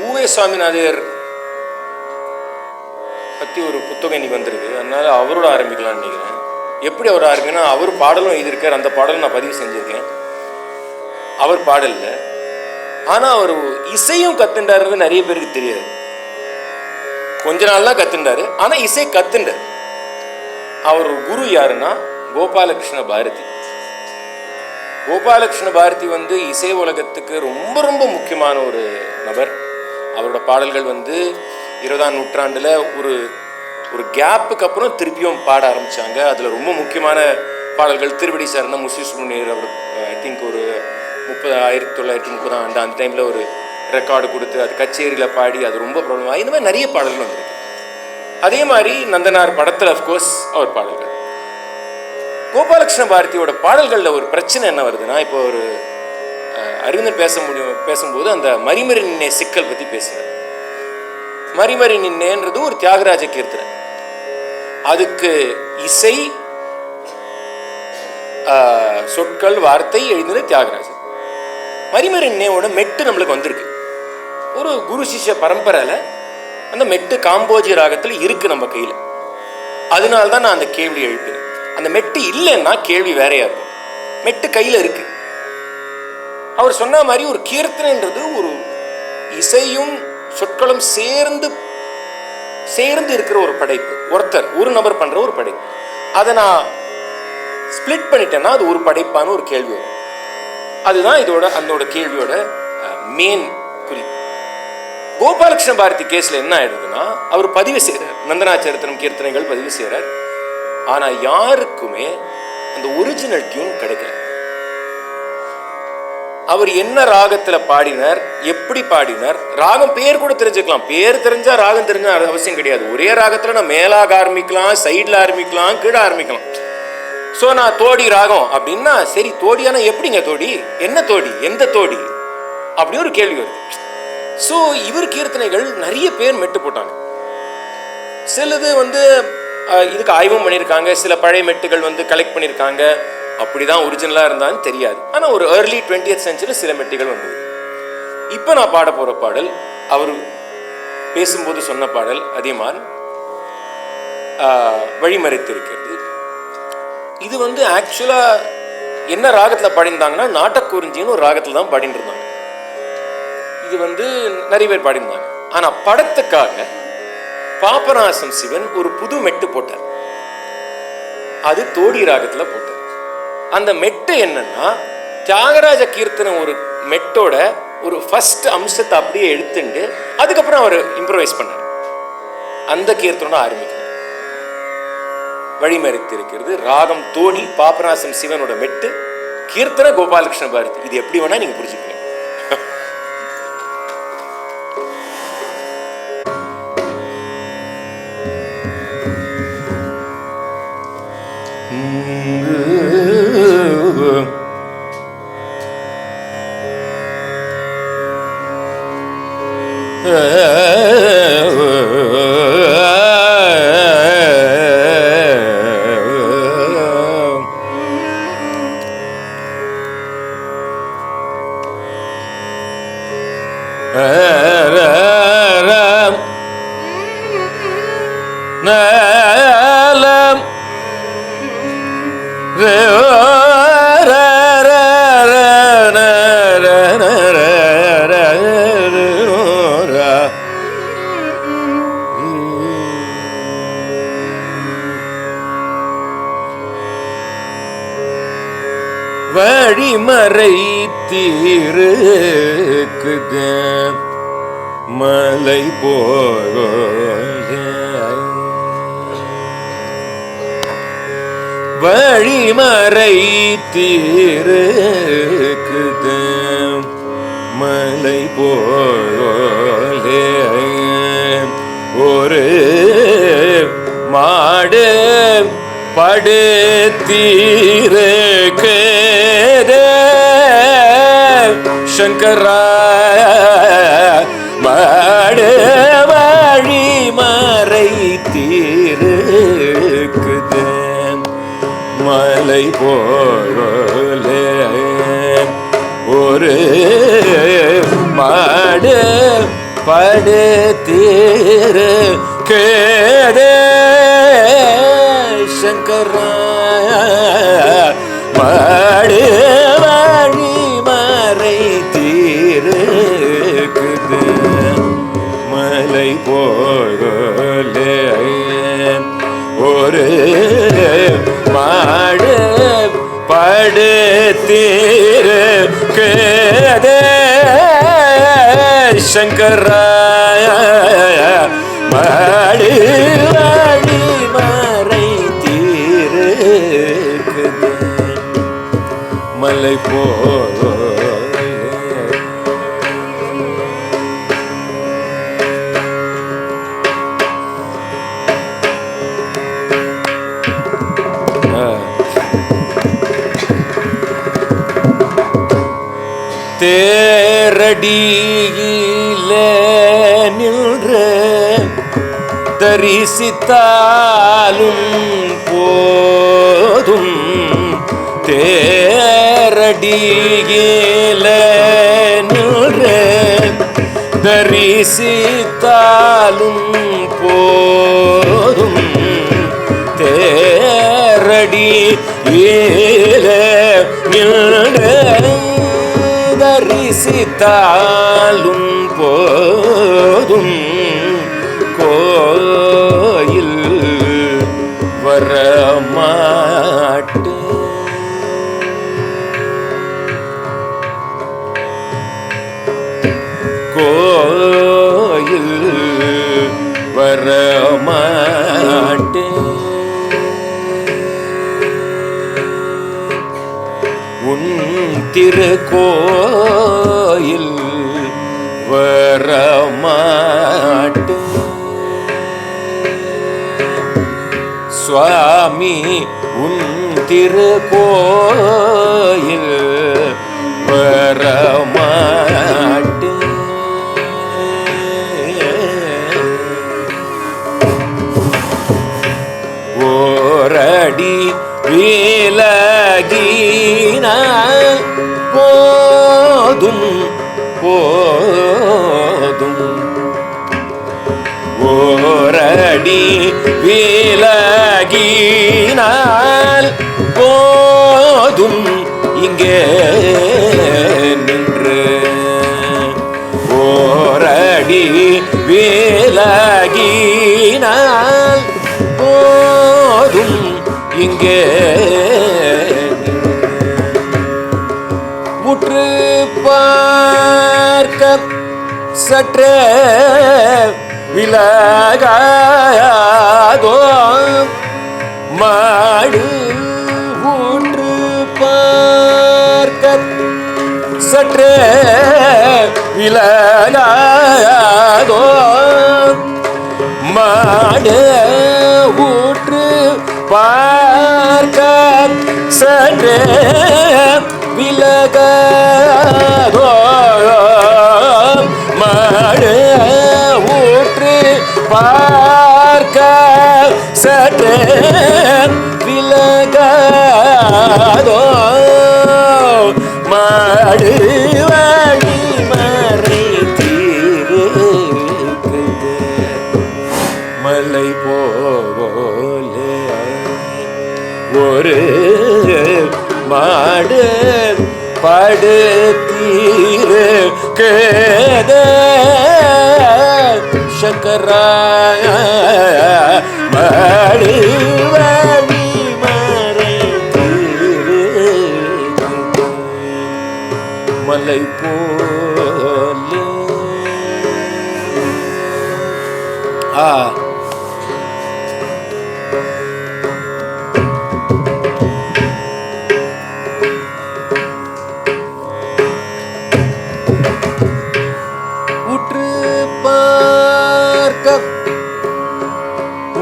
ஊவே சுவாமிநாதர் பற்றி ஒரு புத்தகம் இன்னைக்கு வந்திருக்கு, அதனால அவரோட ஆரம்பிக்கலாம்னு நினைக்கிறேன். எப்படி அவர் ஆரம்பிக்கணும், அவர் பாடலும் எழுதியிருக்கார், அந்த பாடலும் நான் பதிவு செஞ்சுருக்கேன். அவர் பாடல்ல ஆனால் அவர் இசையும் கத்துண்டாருன்னு நிறைய பேருக்கு தெரியாது. கொஞ்ச நாள் தான் கத்துண்டாரு, ஆனால் இசை கத்துண்டார். அவர் குரு யாருன்னா கோபாலகிருஷ்ண பாரதி. கோபாலகிருஷ்ண பாரதி இசை உலகத்துக்கு ரொம்ப ரொம்ப முக்கியமான ஒரு நபர். அவரோட பாடல்கள் 20ஆம் நூற்றாண்டில் ஒரு கேப்புக்கு அப்புறம் திருப்பியும் பாட ஆரம்பித்தாங்க. அதில் ரொம்ப முக்கியமான பாடல்கள் திருவடி சரணம், முசி சுப்ரமணியர் அவர் ஐ திங்க் ஒரு 1930 ஆண்டு அந்த டைமில் ஒரு ரெக்கார்டு கொடுத்து அது கச்சேரியில் பாடி அது ரொம்ப ப்ராப்ளம் ஆகி இந்த மாதிரி நிறைய பாடல்கள் வந்திருக்கு. அதே மாதிரி நந்தனார் படத்தில் அஃப்கோர்ஸ் அவர் பாடல்கள். கோபாலகிருஷ்ண பாரதியோட பாடல்களில் ஒரு பிரச்சனை என்ன வருதுன்னா, இப்போ ஒரு அரவிந்தன் பேசும்போது அந்த மரிமரி நின்னே சிக்கல் பற்றி பேசுகிறார். மரிமரி நின்னேன்றது ஒரு தியாகராஜ கீர்த்தனை, அதுக்கு இசை சொற்கள் வார்த்தை எழுதினது தியாகராஜர். மரிமரி நின்னேவோட மெட்டு நம்மளுக்கு வந்திருக்கு. ஒரு குரு சிஷ்ய பரம்பரையில் அந்த மெட்டு காம்போஜி ராகத்தில் இருக்குது நம்ம கையில். அதனால்தான் நான் அந்த கேள்வி எழுப்பினேன். அந்த மெட்டு இல்லைன்னா கேள்வி வேறையா இருக்கும். மெட்டு கையில் இருக்கு. அவர் சொன்ன மாதிரி ஒரு கீர்த்தனைன்றது ஒரு இசையும் சொற்களும் சேர்ந்து இருக்கிற ஒரு படைப்பு. ஒரு நபர் பண்ற ஒரு படைப்பு. அதை நான் ஸ்பிளிட் பண்ணிட்டேன்னா அது ஒரு படைப்பான ஒரு கேள்வி வரும். அதுதான் அதோட கேள்வியோட மெயின் குறி. கோபாலகிருஷ்ண பாரதி கேஸ்ல என்ன ஆயிடுதுன்னா, அவர் பதிவு செய்கிறார், நந்தனாச்சரித்திரம் கீர்த்தனைகள் பதிவு செய்கிறார். ஆனா யாருக்குமே அந்த ஒரிஜினல் டியூன் கிடைக்கல. அவர் என்ன ராகத்துல பாடினார், எப்படி பாடினார், ராகம் பேர் கூட தெரிஞ்சுக்கலாம். பேர் தெரிஞ்சா ராகம் தெரிஞ்சா அவசியம் கிடையாது. ஒரே ராகத்துல நான் மேலாக ஆரம்பிக்கலாம், சைட்ல ஆரம்பிக்கலாம், கீழே ஆரம்பிக்கலாம். ஸோ நான் தோடி ராகம் அப்படின்னா சரி, தோடியானா எப்படிங்க தோடி, என்ன தோடி, எந்த தோடி, அப்படி ஒரு கேள்வி வருது. ஸோ இவர் கீர்த்தனைகள் நிறைய பேர் மெட்டு போட்டாங்க. சிலது இதுக்கு ஆய்வும் பண்ணியிருக்காங்க. சில பழைய மெட்டுகள் கலெக்ட் பண்ணியிருக்காங்க. அப்படிதான் ஒரிஜினலாக இருந்தான்னு தெரியாது. ஆனால் ஒரு ஏர்லி 20th century சில மெட்டுகள் வந்தது. இப்போ நான் பாட போகிற பாடல் அவர் பேசும்போது சொன்ன பாடல் அதியமான் வழிமறைத்திருக்கிறது. இது ஆக்சுவலாக என்ன ராகத்தில் பாடியிருந்தாங்கன்னா, நாட்டக்குறிஞ்சின்னு ஒரு ராகத்தில் தான் பாடிட்டு இருந்தாங்க. இது நிறைய பேர் பாடியிருந்தாங்க. ஆனால் படத்துக்காக பாபநாசம் சிவன் ஒரு புது மெட்டு போட்டார். அது தோடி ராகத்துல போட்டார். அந்த மெட்டு என்னன்னா, தியாகராஜ கீர்த்தனை ஒரு மெட்டோட ஒரு ஃபர்ஸ்ட் அம்சத்தை அப்படியே எடுத்துட்டு அதுக்கப்புறம் அவர் இம்ப்ரோவைஸ் பண்ணார். அந்த கீர்த்தனோட ஆரம்பிக்கிறார். வழிமறைத்திருக்கிறது ராகம் தோடி, பாபநாசம் சிவனோட மெட்டு, கீர்த்தனை கோபாலகிருஷ்ண பாரதி. இது எப்படி வேணா நீங்க புரிஞ்சுக்கணும். வழிமறை தீருக்குது மலை போல, வழிமறை தீருக்குது மலை போலே, ஒரு மாடு படுத்தீருக்கு சங்கரா, மாடு வழிமறை தீருக்குது மலை போலே, ஒரு மாடு படுத்தீரு கேதே சங்கராய மடு வழி மறை தீருக்குது மலை போலே ஒரு மாடு படுத்தீரு கேதே சங்கராய மடு வழி மறை தீருக்குது மலை போலே தேரடியிலே நின்று தரிசித்தாலும் போதும் தேரடியிலே நின்று தரிசித்தாலும் போதும் தேரடியிலே நின்று தரிசித்தாலும் போதும் கோயில் வரமாட்டு கோயில் வரமாட்டு உன் திருக்கோயில் வரமாட்டு சுவாமி உன் திருக்கோயில் வரமாட்டு ஓரடி விலகினால் போதும் போதும் ஓரடி விலகினால் போதும் இங்கே நின்று ஓரடி விலகினால் போதும் இங்கே உற்று பார்க்க சற்றே விலகாதோ மாடு ஊற்று பார்க்க சற்றே விலகாதோ மாடு ஊற்று பார்க்க சற்றே விலகாதோ மாடு ஊற்று பார்க்க சற்றே விலகாதோ மாடு வழி மறை தீருக்குது மலை போலே ஒரு மாடு படுத்தீரு கேதே சங்கராய மடு வழி மறை தீருக்குது மலை போலே உற்று பார்க்க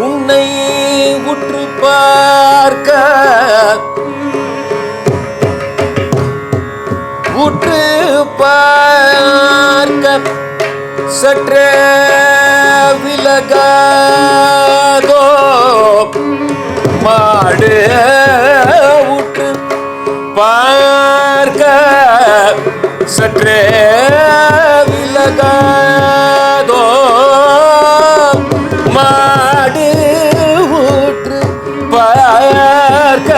உன்னை உற்று பார்க்க உற்று பார்க்க சற்றே விலகாதோ மாடு உற்று பார்க்க சற்றே விலகாதோ மாடு ஊற்று பார்க்க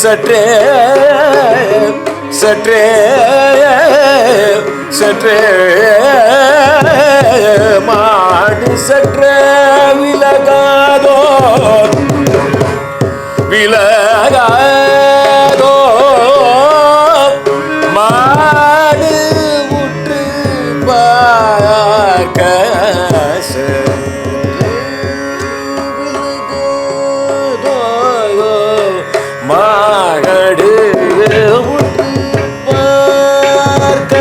சற்றே சற்றே சற்றே மாடு சற்றே விலகாதோ விலகாதோ மாடு ஊற்று பார்க்க மாடு ஊற்று பார்க்க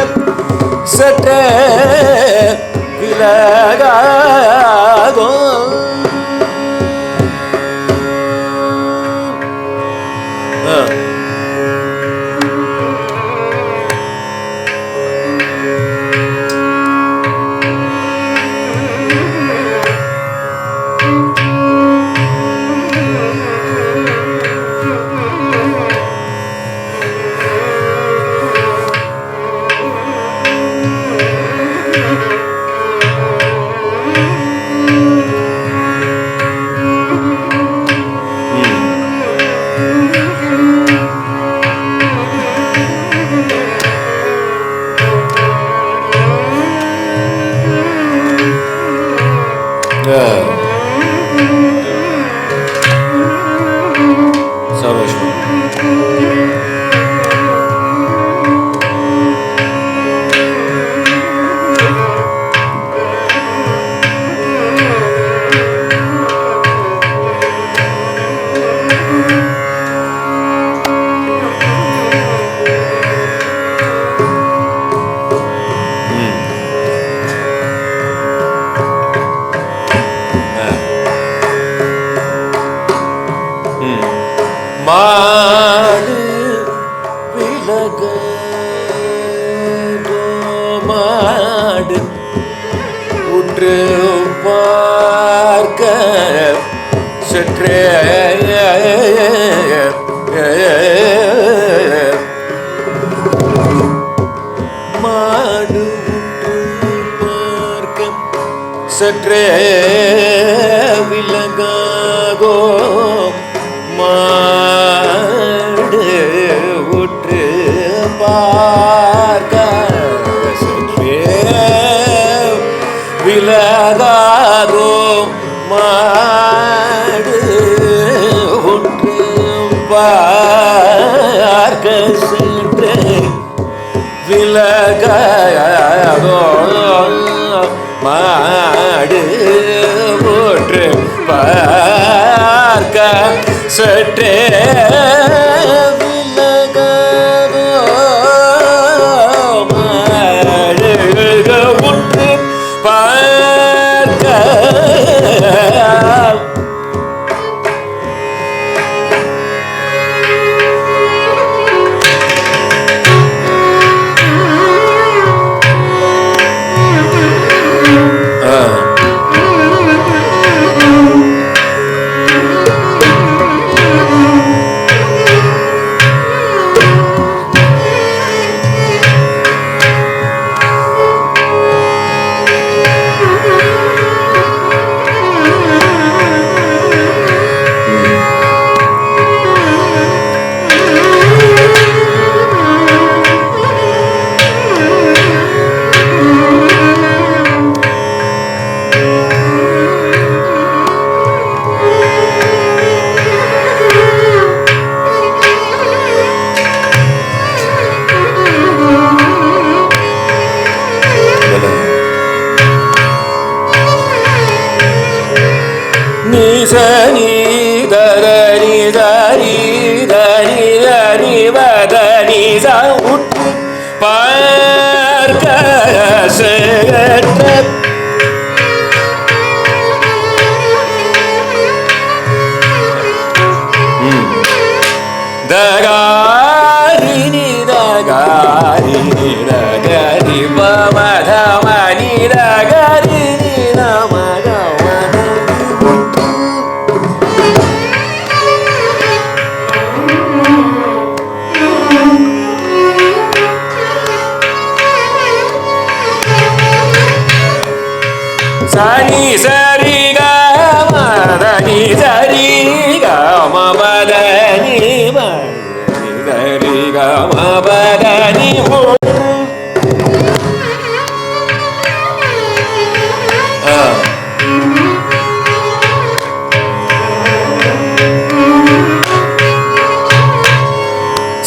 சற்றே விலகாதோ மாடு விலகாதோ மாடு உற்று பார்க்க சற்றே மாடு உற்று பார்க்க சற்றே விலகாதோ மாடு உற்று பார்க்க சற்றே விலகாதோ மாடு உற்று பார்க்க சற்றே விலகாதோ மாடு உற்று பார்க்க சற்றே விலகாதோ மாடு உற்று பார்க்க சனி தரணி தரி தனி தனி வதனி உற்று பார்க்க சற்றே தகாரினி தகாரினி தகரி பமதமனி தகரினி நமகமன சனி சரி பதனி சரி கம பதனி சரி கம பதனி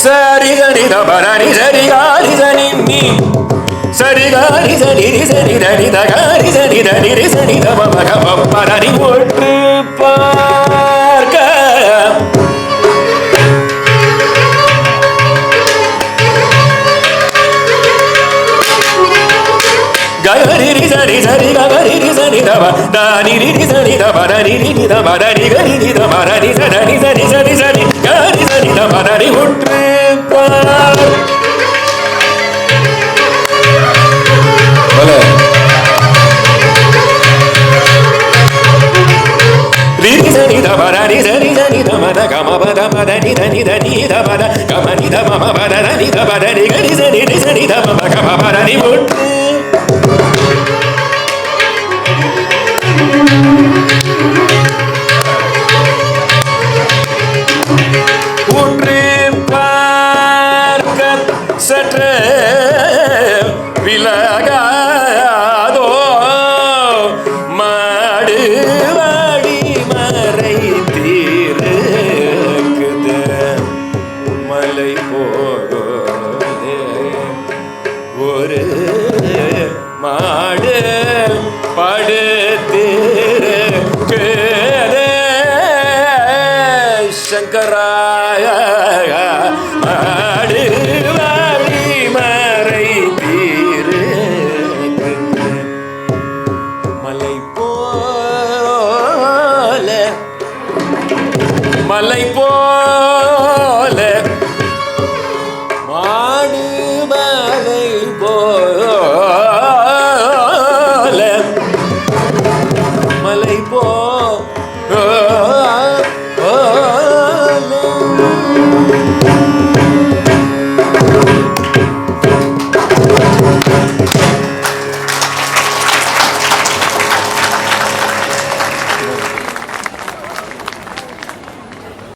சரி சரி தபரணி சரி காரி சனி நீ சரி காரி சரி சரி தனி தகாரி சரி தனி சரி தபரணி ஒற்று பார்க்க கரி சரி சரி கரி சரி தப தானி சரி தபரணி தபரணி கரி தபரணி சரி சரி சரி சரி கரி சரி தபரணி ஒற்று சரி தபரணி சரி சரி தமத கம பத பத நித நித நீத பத கம நித மம பத நித பத நிகரி சரி சரி தம கம பரணி ஒற்று ஒன்று பார்க்க சற்று விலகாதோ மாடு வாடி மறை தீர்க்குது மலை போதே ஒரு மாடு படுத்திருக்கு சங்கராய மாடு வாடி மறை தீர்க்குது மலை போல